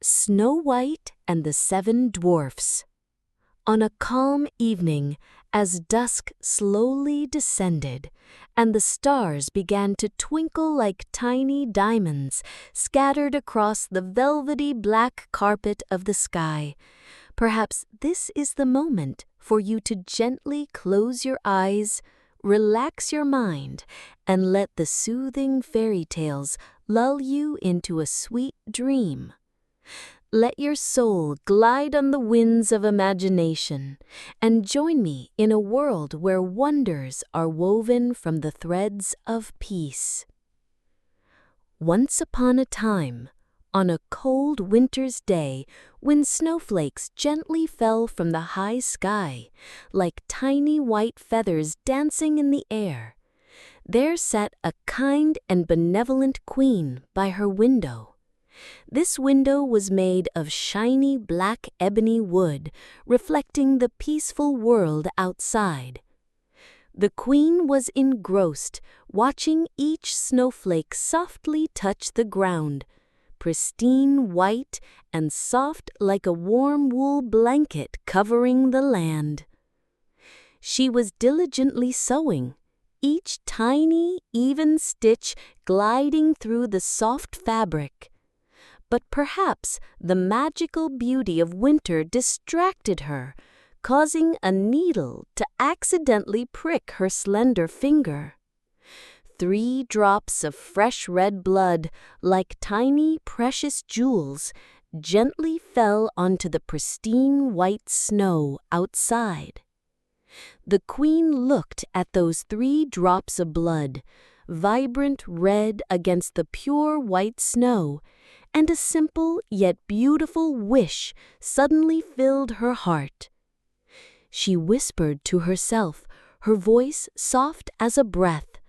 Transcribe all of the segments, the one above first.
Snow White and the Seven Dwarfs. On a calm evening, as dusk slowly descended, and the stars began to twinkle like tiny diamonds scattered across the velvety black carpet of the sky, perhaps this is the moment for you to gently close your eyes, relax your mind, and let the soothing fairy tales lull you into a sweet dream. Let your soul glide on the winds of imagination and join me in a world where wonders are woven from the threads of peace. Once upon a time, on a cold winter's day when snowflakes gently fell from the high sky like tiny white feathers dancing in the air, there sat a kind and benevolent queen by her window. This window was made of shiny black ebony wood, reflecting the peaceful world outside. The queen was engrossed, watching each snowflake softly touch the ground, pristine white and soft like a warm wool blanket covering the land. She was diligently sewing, each tiny, even stitch gliding through the soft fabric. But perhaps the magical beauty of winter distracted her, causing a needle to accidentally prick her slender finger. 3 drops of fresh red blood, like tiny precious jewels, gently fell onto the pristine white snow outside. The queen looked at those 3 drops of blood, vibrant red against the pure white snow, and a simple yet beautiful wish suddenly filled her heart. She whispered to herself, her voice soft as a breath,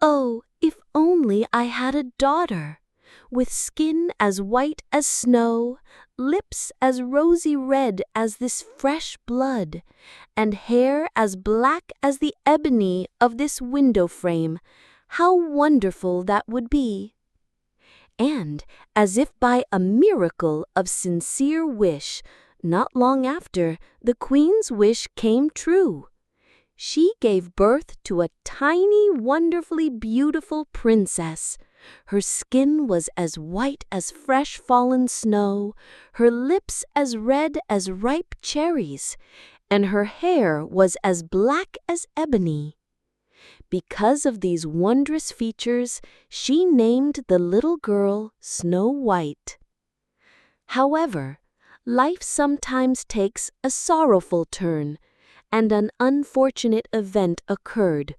"Oh, if only I had a daughter, with skin as white as snow, lips as rosy red as this fresh blood, and hair as black as the ebony of this window frame. How wonderful that would be!" And, as if by a miracle of sincere wish, not long after, the queen's wish came true. She gave birth to a tiny, wonderfully beautiful princess. Her skin was as white as fresh fallen snow, her lips as red as ripe cherries, and her hair was as black as ebony. Because of these wondrous features, she named the little girl Snow White. However, life sometimes takes a sorrowful turn, and an unfortunate event occurred.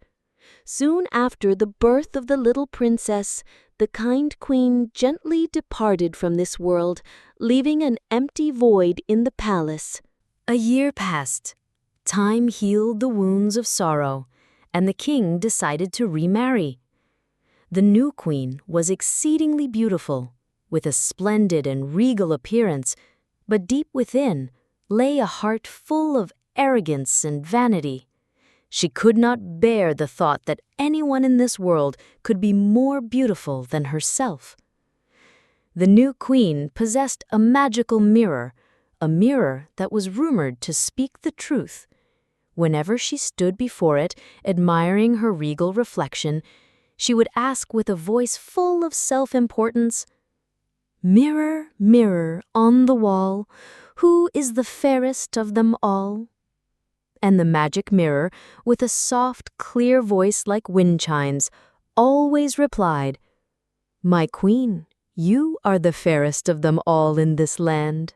Soon after the birth of the little princess, the kind queen gently departed from this world, leaving an empty void in the palace. A year passed. Time healed the wounds of sorrow, and the king decided to remarry. The new queen was exceedingly beautiful, with a splendid and regal appearance, but deep within lay a heart full of arrogance and vanity. She could not bear the thought that anyone in this world could be more beautiful than herself. The new queen possessed a magical mirror, a mirror that was rumored to speak the truth. Whenever she stood before it, admiring her regal reflection, she would ask with a voice full of self-importance, "Mirror, mirror on the wall, who is the fairest of them all?" And the magic mirror, with a soft, clear voice like wind chimes, always replied, "My queen, you are the fairest of them all in this land."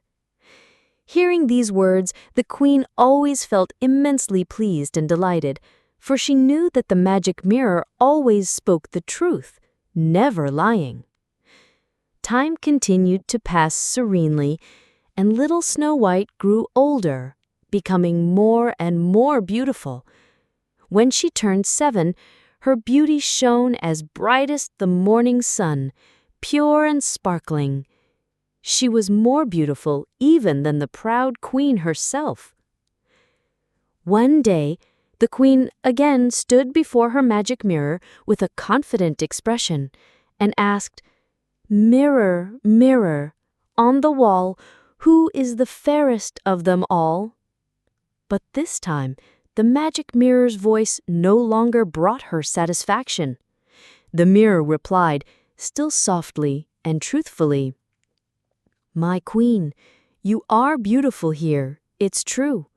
Hearing these words, the queen always felt immensely pleased and delighted, for she knew that the magic mirror always spoke the truth, never lying. Time continued to pass serenely, and little Snow White grew older, becoming more and more beautiful. When she turned 7, her beauty shone as bright as the morning sun, pure and sparkling. She was more beautiful even than the proud queen herself. One day, the queen again stood before her magic mirror with a confident expression and asked, "Mirror, mirror, on the wall, "Who is the fairest of them all?" But this time, the magic mirror's voice no longer brought her satisfaction. The mirror replied, still softly and truthfully, "My queen, you are beautiful here, it's true.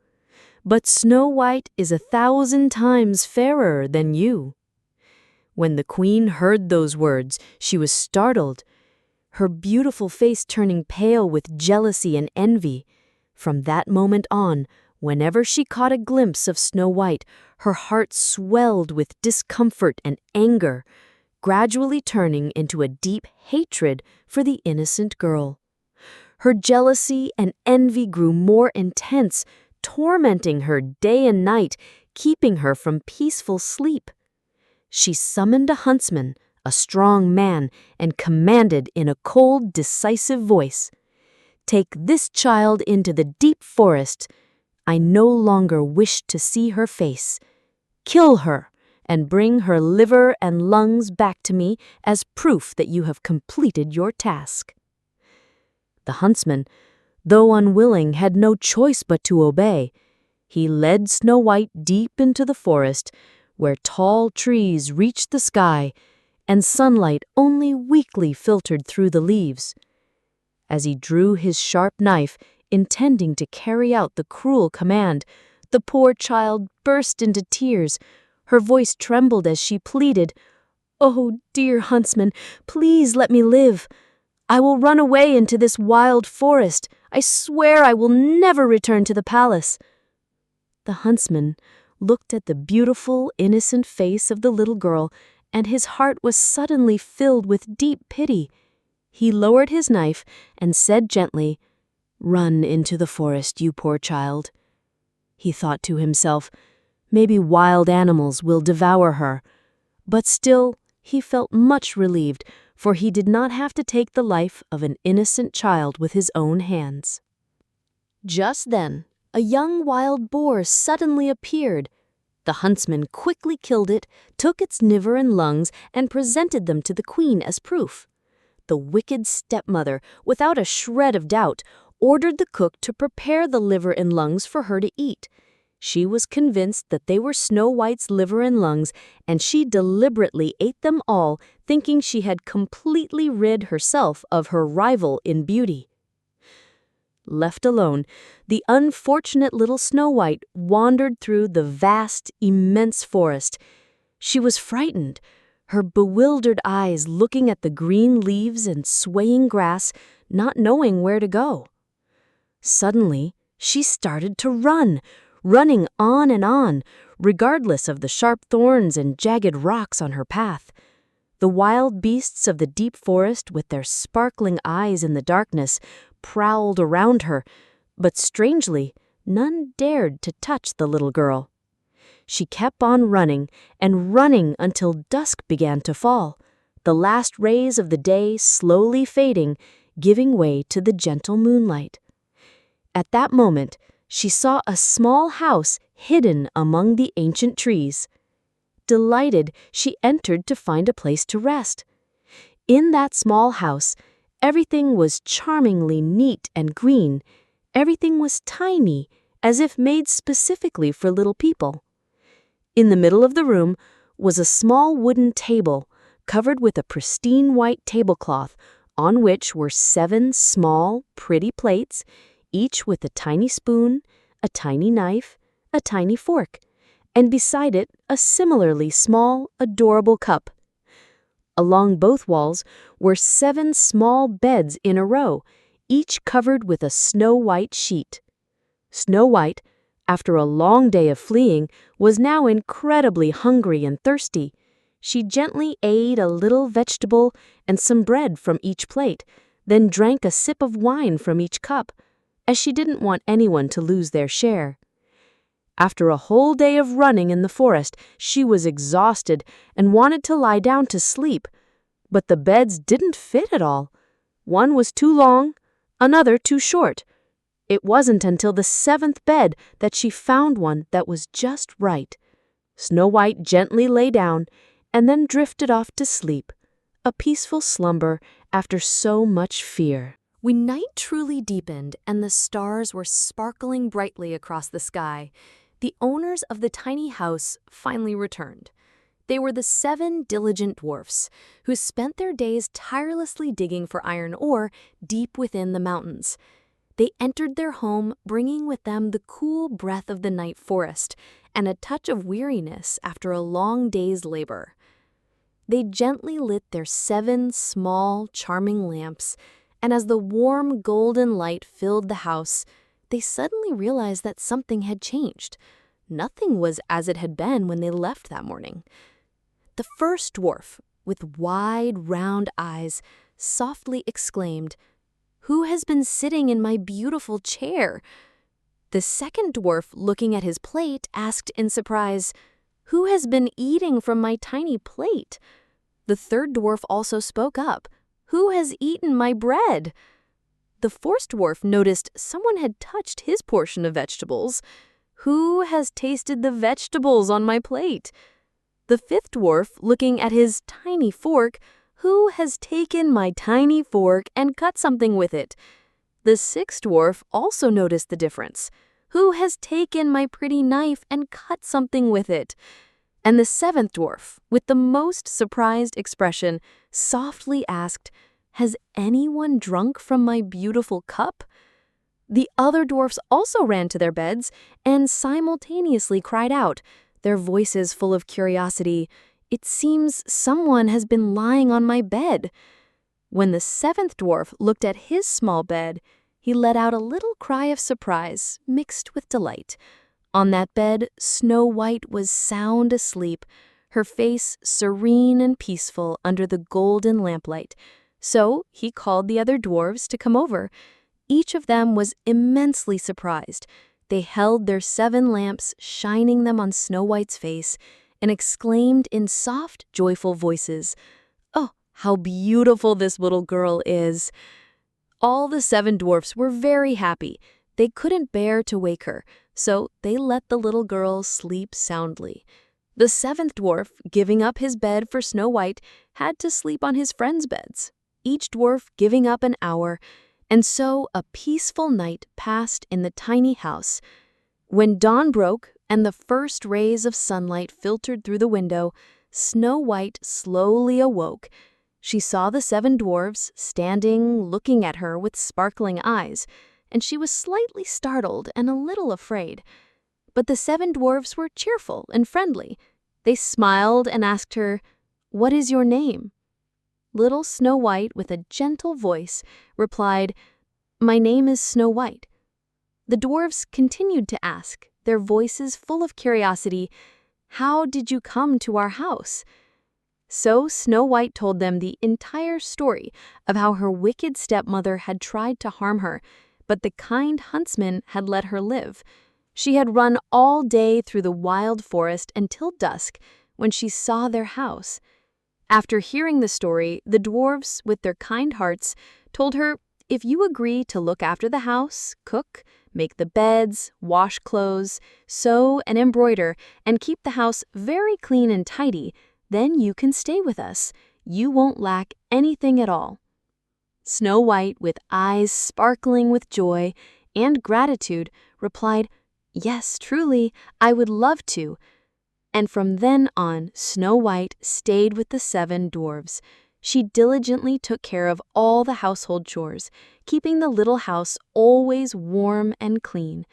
But Snow White is 1,000 times fairer than you." When the queen heard those words, she was startled, her beautiful face turning pale with jealousy and envy. From that moment on, whenever she caught a glimpse of Snow White, her heart swelled with discomfort and anger, gradually turning into a deep hatred for the innocent girl. Her jealousy and envy grew more intense, tormenting her day and night, keeping her from peaceful sleep. She summoned a huntsman, a strong man, and commanded in a cold, decisive voice, "Take this child into the deep forest. I no longer wish to see her face. Kill her, and bring her liver and lungs back to me as proof that you have completed your task." The huntsman, though unwilling, had no choice but to obey. He led Snow White deep into the forest, where tall trees reached the sky, and sunlight only weakly filtered through the leaves. As he drew his sharp knife, intending to carry out the cruel command, the poor child burst into tears. Her voice trembled as she pleaded, "Oh, dear huntsman, please let me live. I will run away into this wild forest. I swear I will never return to the palace." The huntsman looked at the beautiful, innocent face of the little girl, and his heart was suddenly filled with deep pity. He lowered his knife and said gently, "Run into the forest, you poor child." He thought to himself, maybe wild animals will devour her. But still, he felt much relieved, for he did not have to take the life of an innocent child with his own hands. Just then, a young wild boar suddenly appeared. The huntsman quickly killed it, took its liver and lungs, and presented them to the queen as proof. The wicked stepmother, without a shred of doubt, ordered the cook to prepare the liver and lungs for her to eat. She was convinced that they were Snow White's liver and lungs, and she deliberately ate them all, thinking she had completely rid herself of her rival in beauty. Left alone, the unfortunate little Snow White wandered through the vast, immense forest. She was frightened, her bewildered eyes looking at the green leaves and swaying grass, not knowing where to go. Suddenly, she started to run, running on, regardless of the sharp thorns and jagged rocks on her path. The wild beasts of the deep forest, with their sparkling eyes in the darkness, prowled around her, but strangely, none dared to touch the little girl. She kept on running and running until dusk began to fall, the last rays of the day slowly fading, giving way to the gentle moonlight. At that moment, she saw a small house hidden among the ancient trees. Delighted, she entered to find a place to rest. In that small house, everything was charmingly neat and green. Everything was tiny, as if made specifically for little people. In the middle of the room was a small wooden table, covered with a pristine white tablecloth, on which were 7 small, pretty plates, each with a tiny spoon, a tiny knife, a tiny fork, and beside it a similarly small, adorable cup. Along both walls were 7 small beds in a row, each covered with a snow-white sheet. Snow White, after a long day of fleeing, was now incredibly hungry and thirsty. She gently ate a little vegetable and some bread from each plate, then drank a sip of wine from each cup, as she didn't want anyone to lose their share. After a whole day of running in the forest, she was exhausted and wanted to lie down to sleep, but the beds didn't fit at all. One was too long, another too short. It wasn't until the 7th bed that she found one that was just right. Snow White gently lay down and then drifted off to sleep, a peaceful slumber after so much fear. When night truly deepened and the stars were sparkling brightly across the sky, the owners of the tiny house finally returned. They were the 7 diligent dwarfs, who spent their days tirelessly digging for iron ore deep within the mountains. They entered their home bringing with them the cool breath of the night forest and a touch of weariness after a long day's labor. They gently lit their 7 small, charming lamps, and as the warm golden light filled the house, they suddenly realized that something had changed. Nothing was as it had been when they left that morning. The first dwarf, with wide, round eyes, softly exclaimed, "Who has been sitting in my beautiful chair?" The second dwarf, looking at his plate, asked in surprise, "Who has been eating from my tiny plate?" The third dwarf also spoke up, "Who has eaten my bread?" The fourth dwarf noticed someone had touched his portion of vegetables. "Who has tasted the vegetables on my plate?" The fifth dwarf, looking at his tiny fork, "Who has taken my tiny fork and cut something with it?" The sixth dwarf also noticed the difference. "Who has taken my pretty knife and cut something with it?" And the seventh dwarf, with the most surprised expression, softly asked, "Has anyone drunk from my beautiful cup?" The other dwarfs also ran to their beds and simultaneously cried out, their voices full of curiosity, "It seems someone has been lying on my bed." When the seventh dwarf looked at his small bed, he let out a little cry of surprise mixed with delight. On that bed, Snow White was sound asleep, her face serene and peaceful under the golden lamplight. So he called the other dwarves to come over. Each of them was immensely surprised. They held their 7 lamps, shining them on Snow White's face, and exclaimed in soft, joyful voices, "Oh, how beautiful this little girl is!" All the 7 dwarfs were very happy. They couldn't bear to wake her, so they let the little girl sleep soundly. The 7th dwarf, giving up his bed for Snow White, had to sleep on his friends' beds, each dwarf giving up an hour, and so a peaceful night passed in the tiny house. When dawn broke and the first rays of sunlight filtered through the window, Snow White slowly awoke. She saw the 7 dwarves standing, looking at her with sparkling eyes, and she was slightly startled and a little afraid. But the 7 dwarves were cheerful and friendly. They smiled and asked her, "What is your name?" Little Snow White, with a gentle voice, replied, "My name is Snow White." The dwarves continued to ask, their voices full of curiosity, "How did you come to our house?" So Snow White told them the entire story of how her wicked stepmother had tried to harm her, but the kind huntsman had let her live. She had run all day through the wild forest until dusk, when she saw their house. After hearing the story, the dwarves, with their kind hearts, told her, "If you agree to look after the house, cook, make the beds, wash clothes, sew and embroider, and keep the house very clean and tidy, then you can stay with us. You won't lack anything at all." Snow White, with eyes sparkling with joy and gratitude, replied, "Yes, truly, I would love to." And from then on, Snow White stayed with the 7 dwarves. She diligently took care of all the household chores, keeping the little house always warm and clean.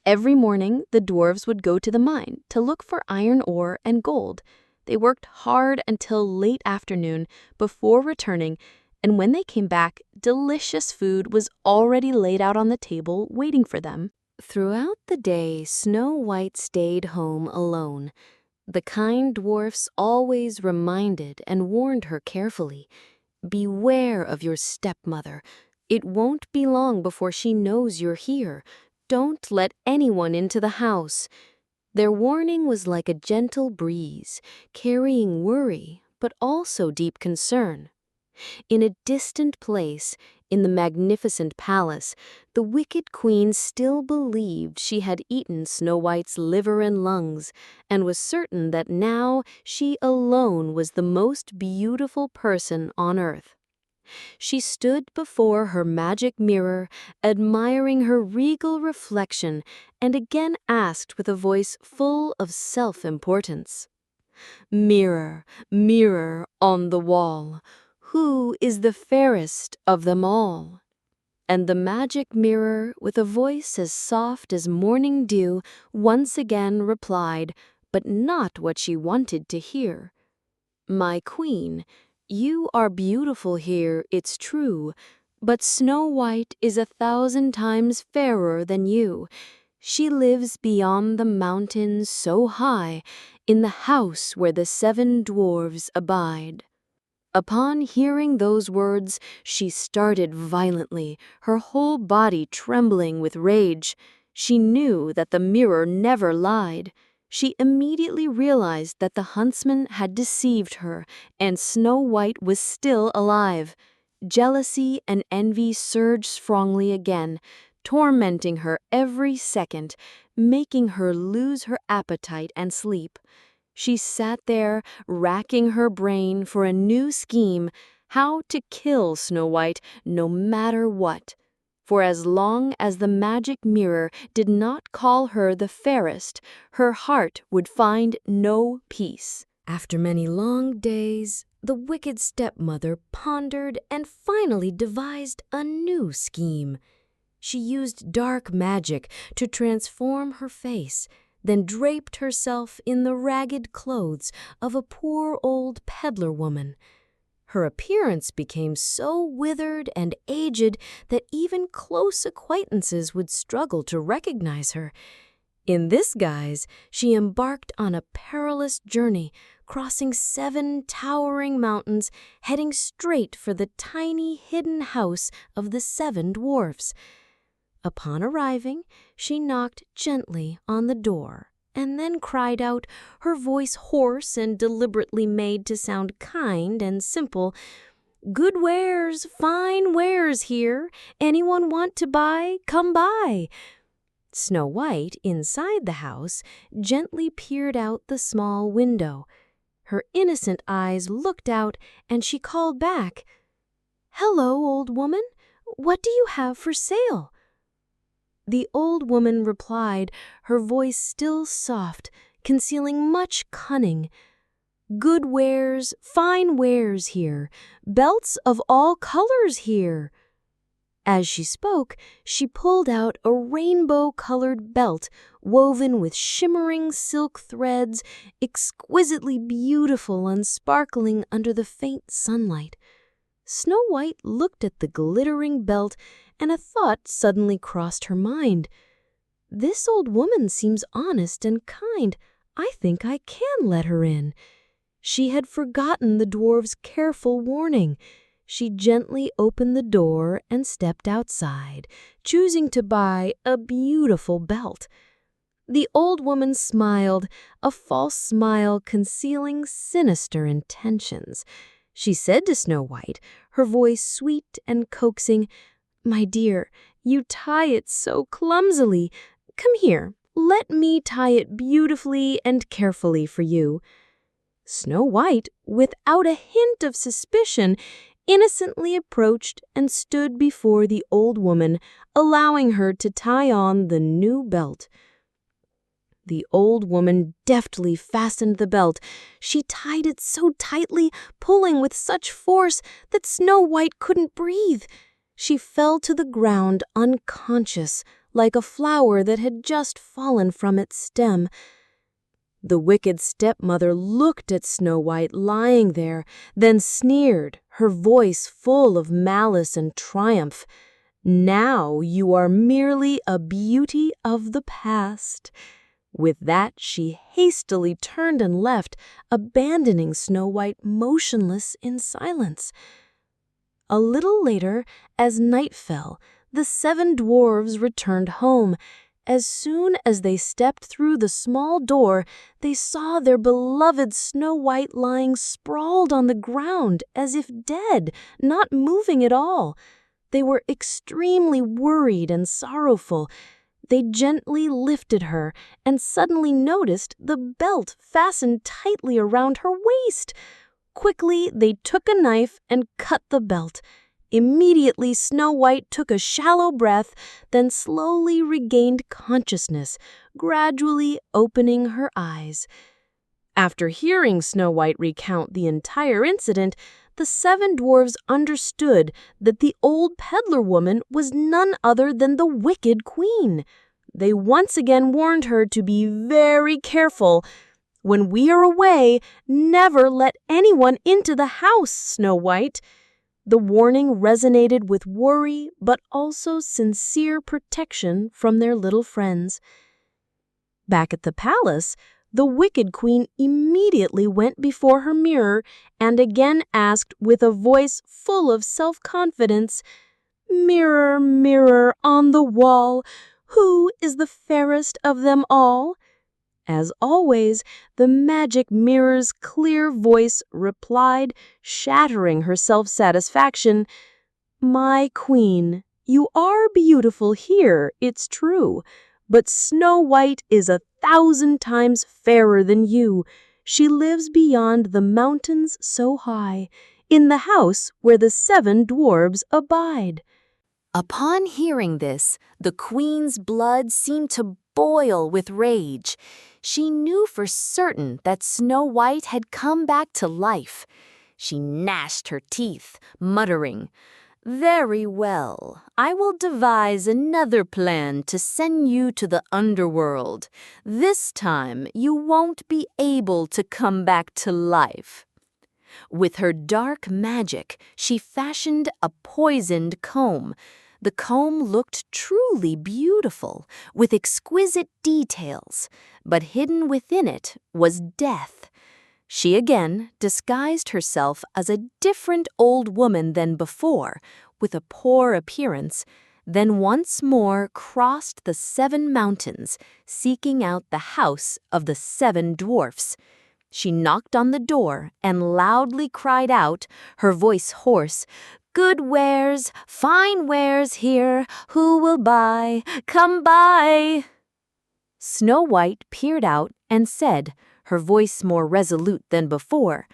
Every morning, the dwarves would go to the mine to look for iron ore and gold. They worked hard until late afternoon before returning, and when they came back, delicious food was already laid out on the table waiting for them. Throughout the day, Snow White stayed home alone. The kind dwarfs always reminded and warned her carefully, "Beware of your stepmother. It won't be long before she knows you're here. Don't let anyone into the house." Their warning was like a gentle breeze, carrying worry, but also deep concern. In a distant place, in the magnificent palace, the wicked queen still believed she had eaten Snow White's liver and lungs, and was certain that now she alone was the most beautiful person on earth. She stood before her magic mirror, admiring her regal reflection, and again asked with a voice full of self-importance, "Mirror, mirror on the wall, who is the fairest of them all?" And the magic mirror, with a voice as soft as morning dew, once again replied, but not what she wanted to hear. "My queen, you are beautiful here, it's true, but Snow White is 1,000 times fairer than you. She lives beyond the mountains so high, in the house where the 7 dwarfs abide." Upon hearing those words, she started violently, her whole body trembling with rage. She knew that the mirror never lied. She immediately realized that the huntsman had deceived her, and Snow White was still alive. Jealousy and envy surged strongly again, tormenting her every second, making her lose her appetite and sleep. She sat there, racking her brain for a new scheme, how to kill Snow White no matter what. For as long as the magic mirror did not call her the fairest, her heart would find no peace. After many long days, the wicked stepmother pondered and finally devised a new scheme. She used dark magic to transform her face, then draped herself in the ragged clothes of a poor old peddler woman. Her appearance became so withered and aged that even close acquaintances would struggle to recognize her. In this guise, she embarked on a perilous journey, crossing 7 towering mountains, heading straight for the tiny hidden house of the 7 dwarfs. Upon arriving, she knocked gently on the door and then cried out, her voice hoarse and deliberately made to sound kind and simple, "Good wares, fine wares here. Anyone want to buy? Come by." Snow White, inside the house, gently peered out the small window. Her innocent eyes looked out, and she called back, "Hello, old woman. What do you have for sale?" The old woman replied, her voice still soft, concealing much cunning, "Good wares, fine wares here. Belts of all colors here." As she spoke, she pulled out a rainbow-colored belt woven with shimmering silk threads, exquisitely beautiful and sparkling under the faint sunlight. Snow White looked at the glittering belt, and a thought suddenly crossed her mind. "This old woman seems honest and kind. I think I can let her in." She had forgotten the dwarf's careful warning. She gently opened the door and stepped outside, choosing to buy a beautiful belt. The old woman smiled, a false smile concealing sinister intentions. She said to Snow White, her voice sweet and coaxing, "My dear, you tie it so clumsily. Come here, let me tie it beautifully and carefully for you." Snow White, without a hint of suspicion, innocently approached and stood before the old woman, allowing her to tie on the new belt. The old woman deftly fastened the belt. She tied it so tightly, pulling with such force, that Snow White couldn't breathe. She fell to the ground unconscious, like a flower that had just fallen from its stem. The wicked stepmother looked at Snow White lying there, then sneered, her voice full of malice and triumph. "Now you are merely a beauty of the past." With that, she hastily turned and left, abandoning Snow White motionless in silence. A little later, as night fell, the 7 dwarfs returned home. As soon as they stepped through the small door, they saw their beloved Snow White lying sprawled on the ground as if dead, not moving at all. They were extremely worried and sorrowful. They gently lifted her and suddenly noticed the belt fastened tightly around her waist. Quickly, they took a knife and cut the belt. Immediately, Snow White took a shallow breath, then slowly regained consciousness, gradually opening her eyes. After hearing Snow White recount the entire incident, the seven dwarfs understood that the old peddler woman was none other than the wicked queen. They once again warned her to be very careful. "When we are away, never let anyone into the house, Snow White." The warning resonated with worry, but also sincere protection from their little friends. Back at the palace, the wicked queen immediately went before her mirror and again asked with a voice full of self-confidence, "Mirror, mirror on the wall, who is the fairest of them all?" As always, the magic mirror's clear voice replied, shattering her self-satisfaction, "My queen, you are beautiful here, it's true, but Snow White is 1,000 times fairer than you. She lives beyond the mountains so high, in the house where the seven dwarfs abide." Upon hearing this, the queen's blood seemed to boil with rage. She knew for certain that Snow White had come back to life. She gnashed her teeth, muttering, "Very well, I will devise another plan to send you to the underworld. This time, you won't be able to come back to life." With her dark magic, she fashioned a poisoned comb. The comb looked truly beautiful, with exquisite details, but hidden within it was death. She again disguised herself as a different old woman than before, with a poor appearance, then once more crossed the 7 mountains, seeking out the house of the 7 dwarfs. She knocked on the door and loudly cried out, her voice hoarse, "Good wares, fine wares here, who will buy? Come buy!" Snow White peered out and said, her voice more resolute than before,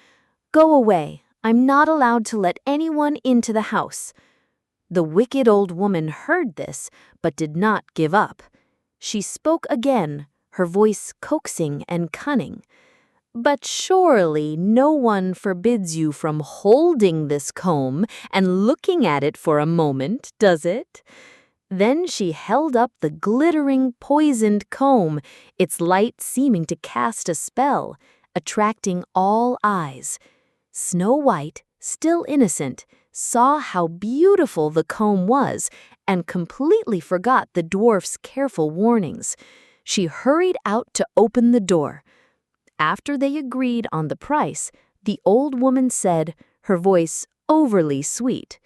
"Go away, I'm not allowed to let anyone into the house." The wicked old woman heard this, but did not give up. She spoke again, her voice coaxing and cunning. "But surely no one forbids you from holding this comb and looking at it for a moment, does it?" Then she held up the glittering poisoned comb, its light seeming to cast a spell, attracting all eyes. Snow White, still innocent, saw how beautiful the comb was and completely forgot the dwarf's careful warnings. She hurried out to open the door. After they agreed on the price, the old woman said, her voice overly sweet,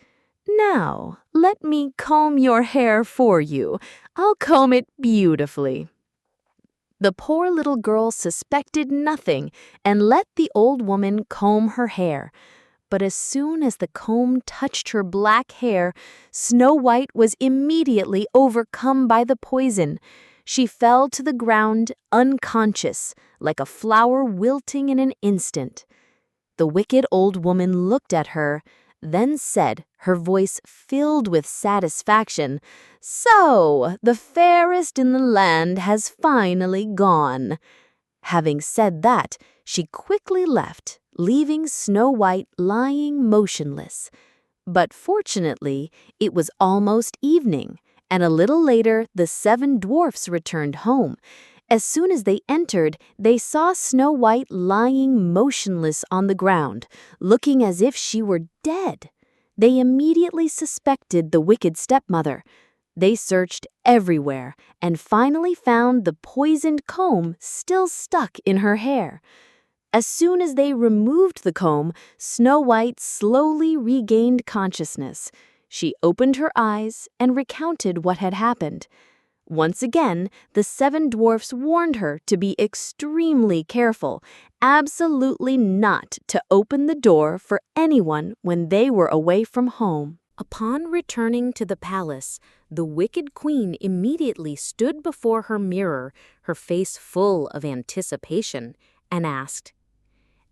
"Now, let me comb your hair for you. I'll comb it beautifully." The poor little girl suspected nothing and let the old woman comb her hair. But as soon as the comb touched her black hair, Snow White was immediately overcome by the poison. She fell to the ground unconscious, like a flower wilting in an instant. The wicked old woman looked at her, then said, her voice filled with satisfaction, "So, the fairest in the land has finally gone." Having said that, she quickly left, leaving Snow White lying motionless. But fortunately, it was almost evening, and a little later the 7 dwarfs returned home. As soon as they entered, they saw Snow White lying motionless on the ground, looking as if she were dead. They immediately suspected the wicked stepmother. They searched everywhere and finally found the poisoned comb still stuck in her hair. As soon as they removed the comb, Snow White slowly regained consciousness. She opened her eyes and recounted what had happened. Once again, the 7 dwarfs warned her to be extremely careful, absolutely not to open the door for anyone when they were away from home. Upon returning to the palace, the wicked queen immediately stood before her mirror, her face full of anticipation, and asked,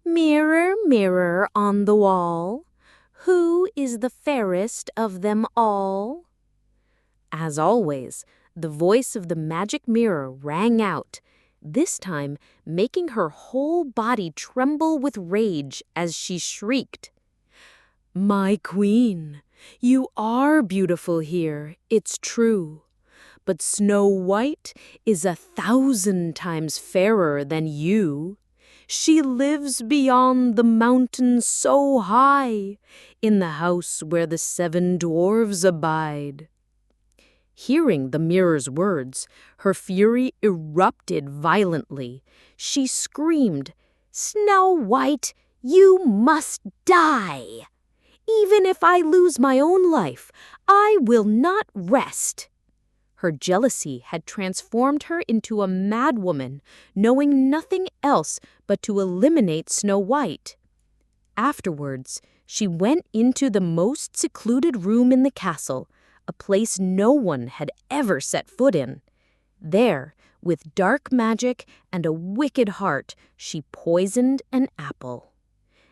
Mirror, mirror on the wall, who is the fairest of them all? As always, the voice of the magic mirror rang out, this time making her whole body tremble with rage as she shrieked. My queen, you are beautiful here, it's true. But Snow White is 1,000 times fairer than you. She lives beyond the mountain so high, in the house where the 7 dwarfs abide. Hearing the mirror's words, her fury erupted violently. She screamed, Snow White, you must die! Even if I lose my own life, I will not rest. Her jealousy had transformed her into a madwoman, knowing nothing else but to eliminate Snow White. Afterwards, she went into the most secluded room in the castle, a place no one had ever set foot in. There, with dark magic and a wicked heart, she poisoned an apple.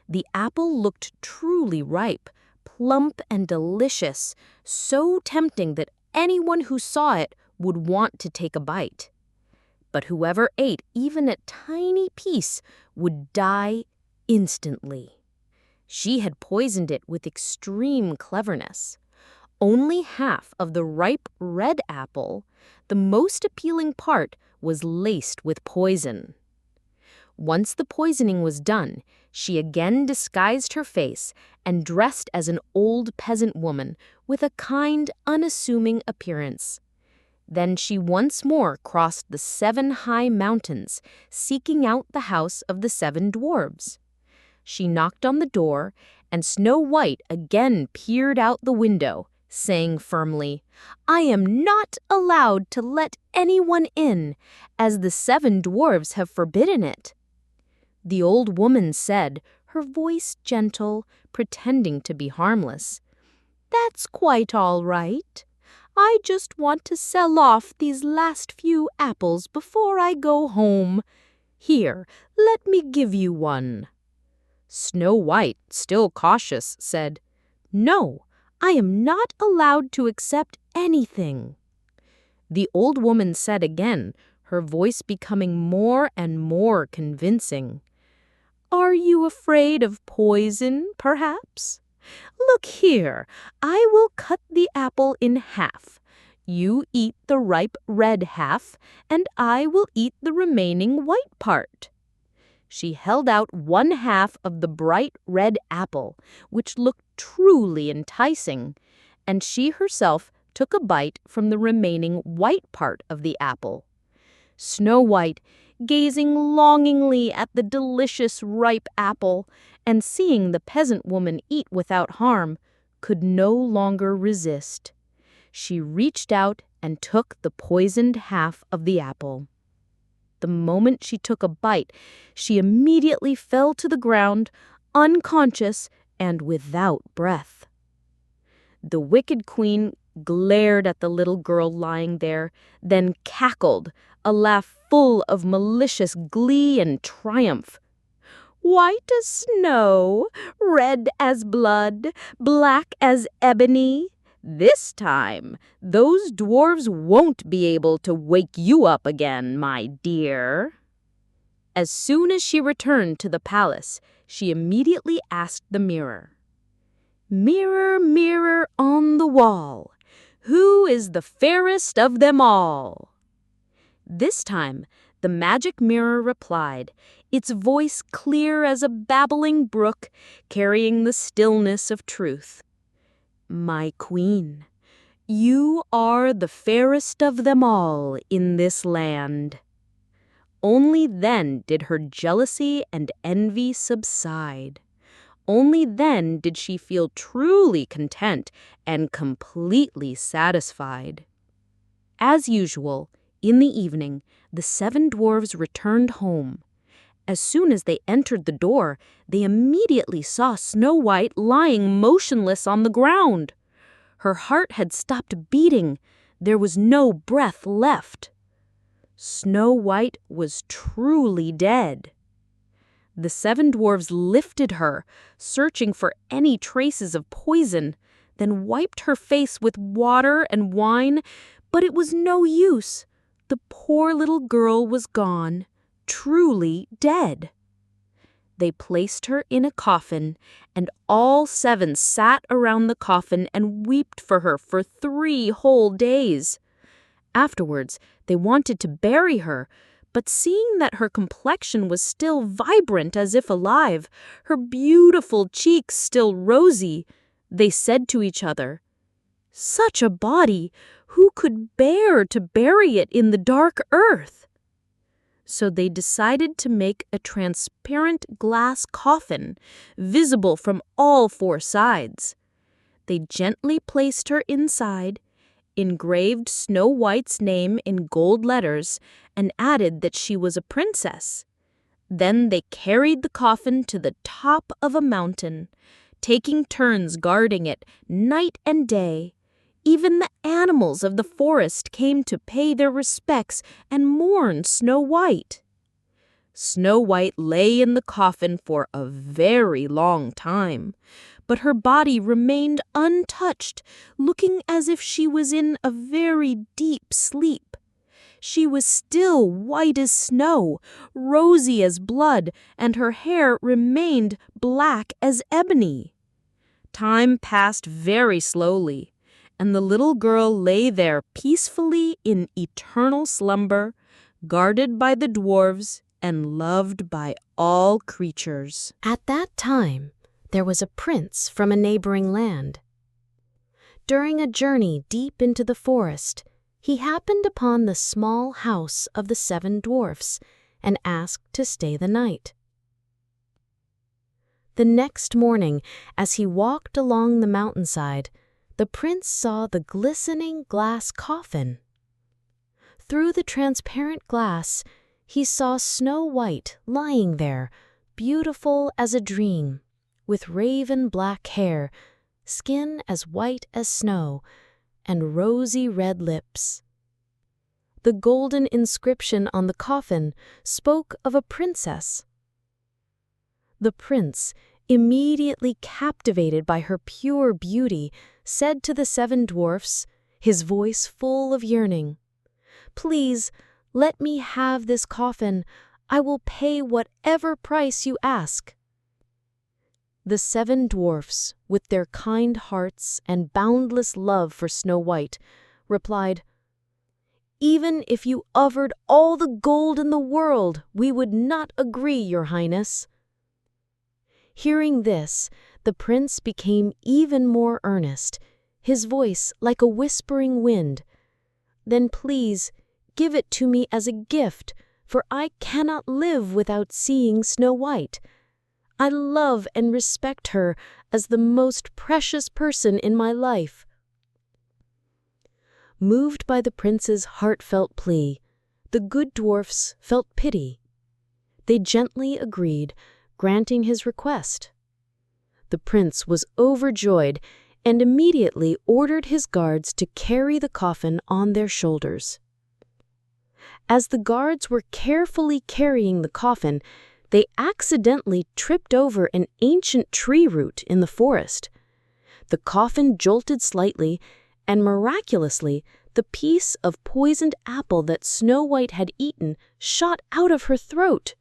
The apple looked truly ripe, plump and delicious, so tempting that anyone who saw it would want to take a bite. But whoever ate even a tiny piece would die instantly. She had poisoned it with extreme cleverness. Only half of the ripe red apple, the most appealing part, was laced with poison. Once the poisoning was done, she again disguised her face and dressed as an old peasant woman with a kind, unassuming appearance. Then she once more crossed the 7 high mountains, seeking out the house of the 7 dwarfs. She knocked on the door, and Snow White again peered out the window, saying firmly, I am not allowed to let anyone in, as the 7 dwarfs have forbidden it. The old woman said, her voice gentle, pretending to be harmless, That's quite all right. I just want to sell off these last few apples before I go home. Here, let me give you one. Snow White, still cautious, said, No, I am not allowed to accept anything. The old woman said again, her voice becoming more and more convincing, Are you afraid of poison, perhaps? Look here, I will cut the apple in half. You eat the ripe red half, and I will eat the remaining white part. She held out one half of the bright red apple, which looked truly enticing, and she herself took a bite from the remaining white part of the apple. Snow White, gazing longingly at the delicious ripe apple and seeing the peasant woman eat without harm, could no longer resist. She reached out and took the poisoned half of the apple. The moment she took a bite, she immediately fell to the ground, unconscious and without breath. The wicked queen glared at the little girl lying there, then cackled, a laugh full of malicious glee and triumph. White as snow, red as blood, black as ebony. This time, those dwarves won't be able to wake you up again, my dear. As soon as she returned to the palace, she immediately asked the mirror, Mirror, mirror on the wall, who is the fairest of them all? This time, the magic mirror replied, its voice clear as a babbling brook, carrying the stillness of truth. My queen, you are the fairest of them all in this land. Only then did her jealousy and envy subside. Only then did she feel truly content and completely satisfied. As usual, in the evening, the 7 dwarfs returned home. As soon as they entered the door, they immediately saw Snow White lying motionless on the ground. Her heart had stopped beating. There was no breath left. Snow White was truly dead. The seven dwarfs lifted her, searching for any traces of poison, then wiped her face with water and wine, but it was no use. The poor little girl was gone, truly dead. They placed her in a coffin, and all seven sat around the coffin and wept for her for 3 whole days. Afterwards, they wanted to bury her, but seeing that her complexion was still vibrant as if alive, her beautiful cheeks still rosy, they said to each other, "Such a body, who could bear to bury it in the dark earth?" So they decided to make a transparent glass coffin, visible from all 4 sides. They gently placed her inside, engraved Snow White's name in gold letters, and added that she was a princess. Then they carried the coffin to the top of a mountain, taking turns guarding it night and day. Even the animals of the forest came to pay their respects and mourn Snow White. Snow White lay in the coffin for a very long time, but her body remained untouched, looking as if she was in a very deep sleep. She was still white as snow, rosy as blood, and her hair remained black as ebony. Time passed very slowly, and the little girl lay there peacefully in eternal slumber, guarded by the dwarves and loved by all creatures. At that time, there was a prince from a neighboring land. During a journey deep into the forest, he happened upon the small house of the 7 dwarfs and asked to stay the night. The next morning, as he walked along the mountainside, the prince saw the glistening glass coffin. Through the transparent glass, he saw Snow White lying there, beautiful as a dream, with raven black hair, skin as white as snow, and rosy red lips. The golden inscription on the coffin spoke of a princess. The prince, immediately captivated by her pure beauty, said to the 7 dwarfs, his voice full of yearning, "Please, let me have this coffin. I will pay whatever price you ask." The 7 dwarfs, with their kind hearts and boundless love for Snow White, replied, "Even if you offered all the gold in the world, we would not agree, Your Highness." Hearing this, the prince became even more earnest, his voice like a whispering wind. "Then please, give it to me as a gift, for I cannot live without seeing Snow White. I love and respect her as the most precious person in my life." Moved by the prince's heartfelt plea, the good dwarfs felt pity. They gently agreed, granting his request. The prince was overjoyed and immediately ordered his guards to carry the coffin on their shoulders. As the guards were carefully carrying the coffin, they accidentally tripped over an ancient tree root in the forest. The coffin jolted slightly, and miraculously, the piece of poisoned apple that Snow White had eaten shot out of her throat.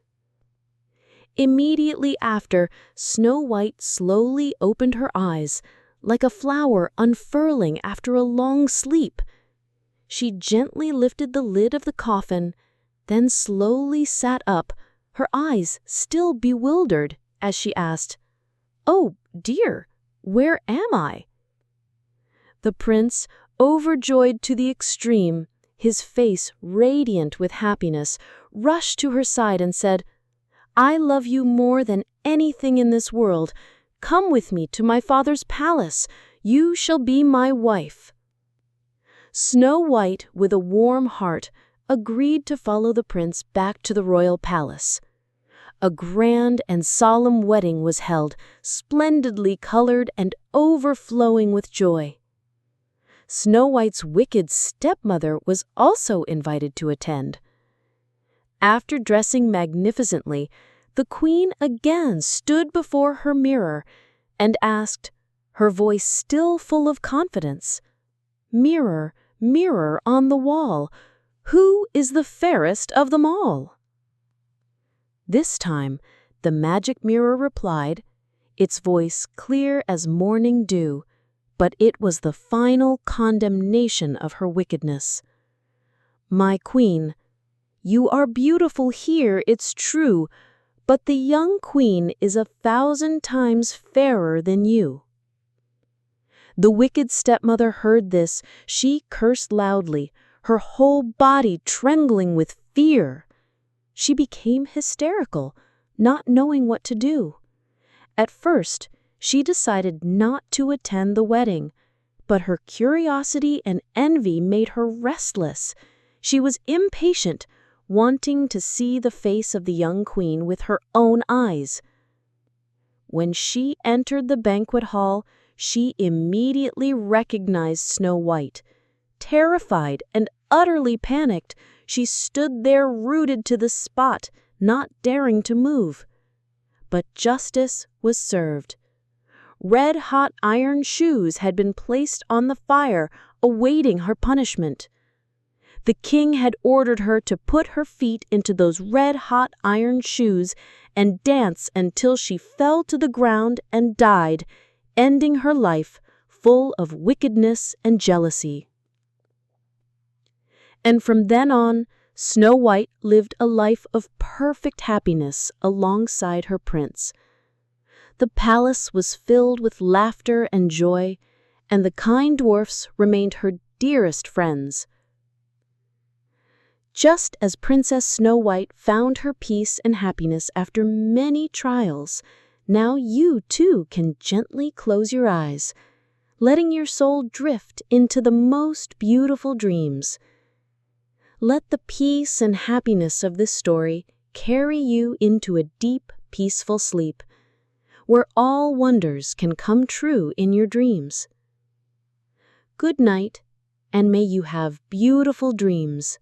Immediately after, Snow White slowly opened her eyes, like a flower unfurling after a long sleep. She gently lifted the lid of the coffin, then slowly sat up, her eyes still bewildered, as she asked, "Oh, dear, where am I?" The prince, overjoyed to the extreme, his face radiant with happiness, rushed to her side and said, "I love you more than anything in this world. Come with me to my father's palace. You shall be my wife." Snow White, with a warm heart, agreed to follow the prince back to the royal palace. A grand and solemn wedding was held, splendidly colored and overflowing with joy. Snow White's wicked stepmother was also invited to attend. After dressing magnificently, The queen again stood before her mirror and asked, her voice still full of confidence, "Mirror, mirror on the wall, who is the fairest of them all?" This time, the magic mirror replied, its voice clear as morning dew, but it was the final condemnation of her wickedness. "My queen, you are beautiful here, it's true, but the young queen is 1,000 times fairer than you." The wicked stepmother heard this. She cursed loudly, her whole body trembling with fear. She became hysterical, not knowing what to do. At first, she decided not to attend the wedding, but her curiosity and envy made her restless. She was impatient, wanting to see the face of the young queen with her own eyes. When she entered the banquet hall, she immediately recognized Snow White. Terrified and utterly panicked, she stood there rooted to the spot, not daring to move. But justice was served. Red-hot iron shoes had been placed on the fire, awaiting her punishment. The king had ordered her to put her feet into those red-hot iron shoes and dance until she fell to the ground and died, ending her life full of wickedness and jealousy. And from then on, Snow White lived a life of perfect happiness alongside her prince. The palace was filled with laughter and joy, and the kind dwarfs remained her dearest friends. Just as Princess Snow White found her peace and happiness after many trials, now you too can gently close your eyes, letting your soul drift into the most beautiful dreams. Let the peace and happiness of this story carry you into a deep, peaceful sleep, where all wonders can come true in your dreams. Good night, and may you have beautiful dreams.